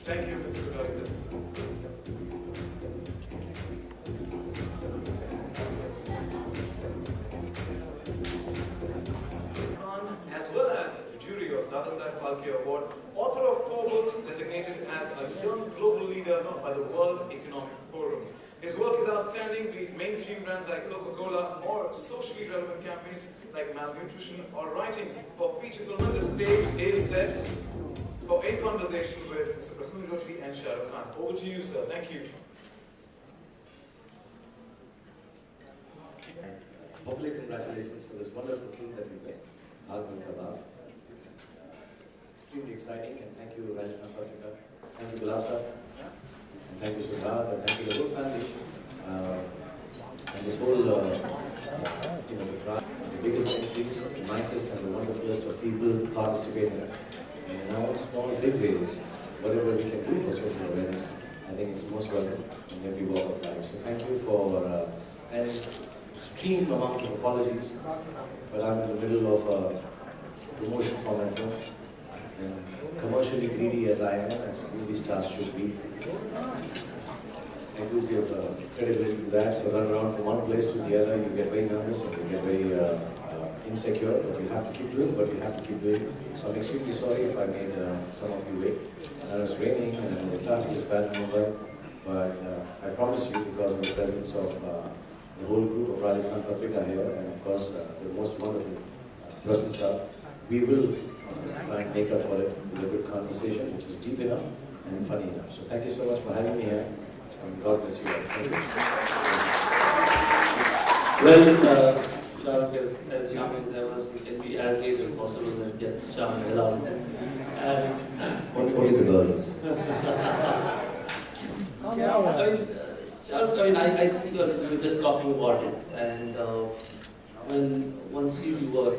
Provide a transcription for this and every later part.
Thank you, Mr. Shahrukh. As well as the jury of Dada Saheb Phalke Award, author of 4 books designated as a young global leader by the World Economic Forum. His work is outstanding, be it mainstream brands like Coca-Cola or socially relevant campaigns like malnutrition or writing for feature film. And the stage is set for a conversation with Mr. Prasoon Joshi and Shahrukh Khan. Over to you, sir. Thank you. Public congratulations for this wonderful film that you made, Alban Kabab. Extremely exciting, and thank you, Rajna Patrika. Thank you, Gulab sir. And thank you, Siddharth, and thank you, the whole family. And this whole, the biggest entries, the nicest and the wonderfulest of people participating in our small, big ways, whatever we can do for social awareness. I think it's most welcome in every walk of life. So thank you for an extreme amount of apologies, but I'm in the middle of a promotion for my film. And commercially greedy as I am, as movie stars should be, I do give credibility to that. So run around from one place to the other, you get very nervous and you get very insecure, but you have to keep doing what you have to keep doing. So I'm extremely sorry if I made some of you wait. It's raining and the traffic is bad in Mumbai, but I promise you, because of the presence of the whole group of Rajasthan Patrika here, and of course the most wonderful persons are, we will try and make up for it with a good conversation, which is deep enough and funny enough. So thank you so much for having me here, and God bless you all. Thank you. Well, Shahrukh, as charming as ever, we can be as late as possible and get charming allowed. And only the girls. Shahrukh, I see you're just talking about it, and when one sees you work,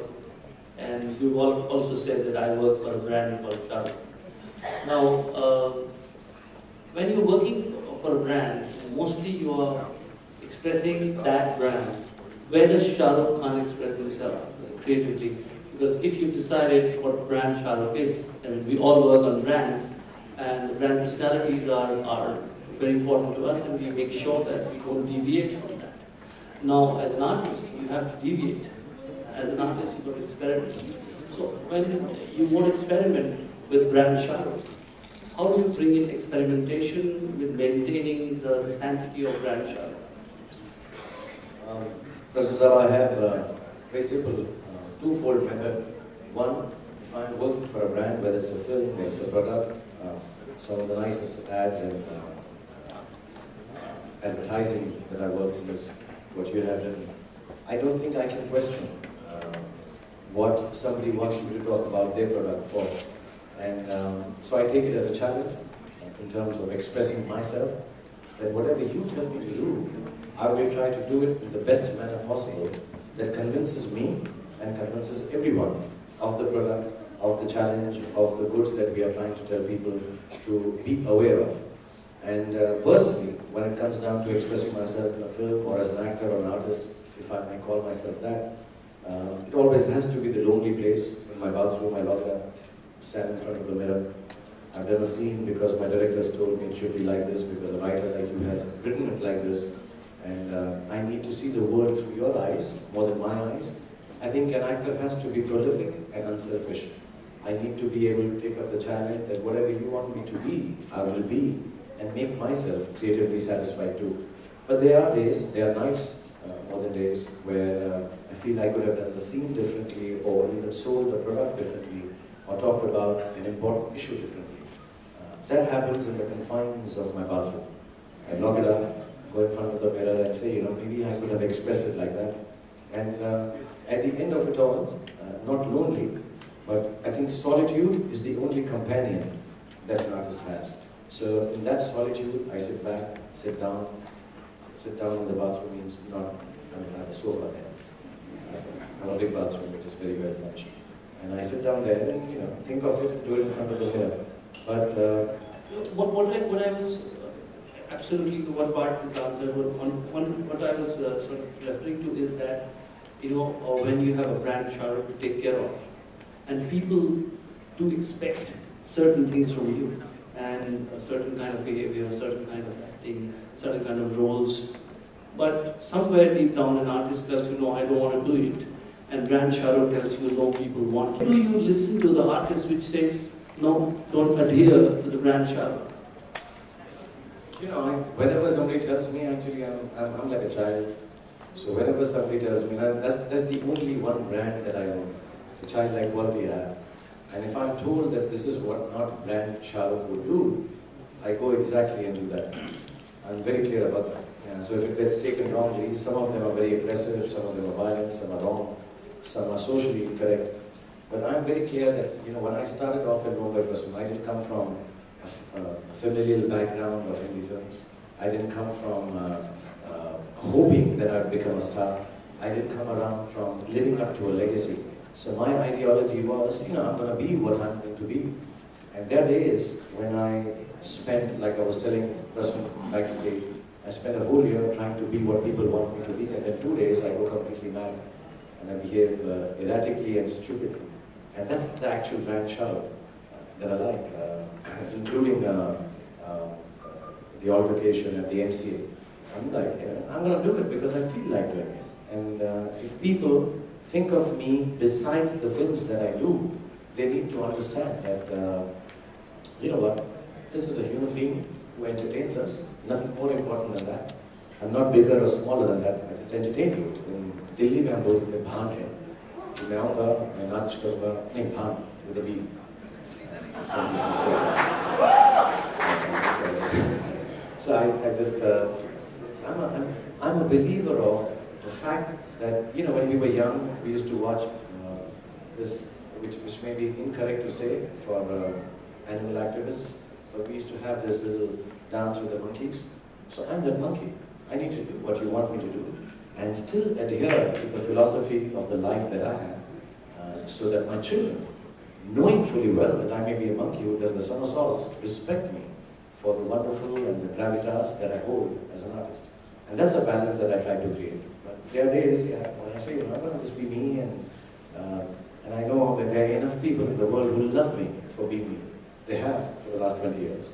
and you've also said that I work for a brand called Shahrukh. Now, when you're working for a brand, mostly you are expressing that brand. Where does Shahrukh Khan express himself creatively? Because if you've decided what brand Shahrukh is, we all work on brands, and the brand personalities are very important to us, and we make sure that we don't deviate from that. Now, as an artist, you have to deviate. As an artist, you've got to experiment. So when you want to experiment with brand Shahrukh, how do you bring in experimentation with maintaining the sanctity of brand Shahrukh? First of all, I have a very simple twofold method. One, if I'm working for a brand, whether it's a film, whether it's a product, some of the nicest ads and advertising that I work in is what you have done. I don't think I can question what somebody wants me to talk about their product for. And so I take it as a challenge in terms of expressing myself, that whatever you tell me to do, I will try to do it in the best manner possible that convinces me and convinces everyone of the product, of the challenge, of the goods that we are trying to tell people to be aware of. And personally, when it comes down to expressing myself in a film or as an actor or an artist, if I may call myself that, it always has to be the lonely place. In my bathroom, I love that. Stand in front of the mirror. I've done a scene because my directors told me it should be like this, because a writer like you has written it like this. And I need to see the world through your eyes, more than my eyes. I think an actor has to be prolific and unselfish. I need to be able to take up the challenge that whatever you want me to be, I will be, and make myself creatively satisfied too. But there are days, there are nights, more than days, where I feel I could have done the scene differently, or even sold the product differently, or talked about an important issue differently. That happens in the confines of my bathroom. I lock it up, go in front of the mirror and say, maybe I could have expressed it like that. And at the end of it all, not lonely, but I think solitude is the only companion that an artist has. So in that solitude, I sit back, sit down in the bathroom means not, I have a sofa there. I have a big bathroom which is very well furnished. And I sit down there and think of it, do it in front of the mirror. But what I was absolutely the one part is answered. What I was sort of referring to is that when you have a brand Shahrukh to take care of, and people do expect certain things from you, and a certain kind of behavior, a certain kind of acting, certain kind of roles. But somewhere deep down an artist tells you, no, I don't want to do it. And brand Shahrukh tells you, no, people want it. Do you listen to the artist which says, no, don't adhere to the brand Shahrukh? You know, whenever somebody tells me, actually, I'm like a child. So whenever somebody tells me, that's the only one brand that I own, the childlike quality I have. And if I'm told that this is what not brand Shahrukh would do, I go exactly and do that. I'm very clear about that. Yeah, so if it gets taken wrongly, some of them are very aggressive, some of them are violent, some are wrong, some are socially incorrect. But I'm very clear that, you know, when I started off in Mumbai Prasum, I didn't come from a familial background of Hindi films. I didn't come from hoping that I'd become a star. I didn't come around from living up to a legacy. So my ideology was, you know, I'm going to be what I'm going to be. And there are days when I spent, like I was telling Prasum backstage, I spent a whole year trying to be what people want me to be, and then 2 days I go completely mad. And I behave erratically and stupidly. And that's the actual brand Shahrukh that I like, including the altercation and the MCA. I'm like, I'm going to do it because I feel like doing it. And if people think of me besides the films that I do, they need to understand that, you know what, this is a human being who entertains us. Nothing more important than that. I'm not bigger or smaller than that. I just entertain you. In Delhi में हम बोलते हैं भान है. मैं आऊँगा, मैं नाच करूँगा, नहीं भान with a B. So I just, I'm a believer of the fact that, you know, when we were young, we used to watch this, which may be incorrect to say for animal activists, but we used to have this little dance with the monkeys. So I'm that monkey. I need to do what you want me to do, and still adhere to the philosophy of the life that I have, so that my children, knowing fully well that I may be a monkey who does the somersaults, respect me for the wonderful and the gravitas that I hold as an artist. And that's a balance that I try to create. But there are days, yeah, when I say, you know, I'm going to just be me, and I know that there are enough people in the world who love me for being me. They have for the last 20 years.